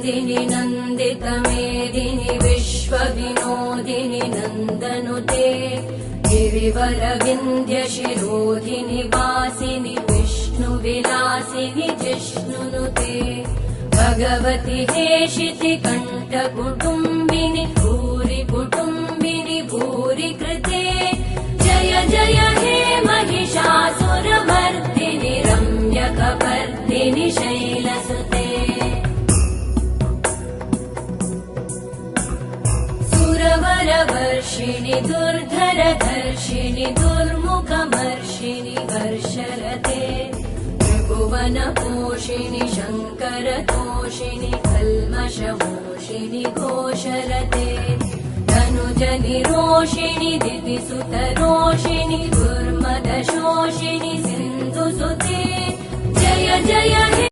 नन्दिनि नन्दितमेदिनि विश्वविनोदिनि नन्दनुते गिरिवरविन्ध्यशिरोधिनि वासिनि विष्णुविलासिनि जिष्णुनुते भगवति हेशिति कण्ठकुटुम्बिनि भूरि कुटुम्बिनि भूरि कृते जय जय हे महिषासुरमर्दिनि रम्यकपर्दिनि शैलसुते सुरवरवर्षिणि दुर्धरधर्षिणि दुर्मुखमर्षिणि वर्षरते त्रिभुवनपोषिणि शङ्करतोषिणि कल्मषमोषिणि घोषरते धनुजनिरोषिणि दितिसुतरोषिणि दुर्मदशोषिणि सिन्धुसुते जय जय हे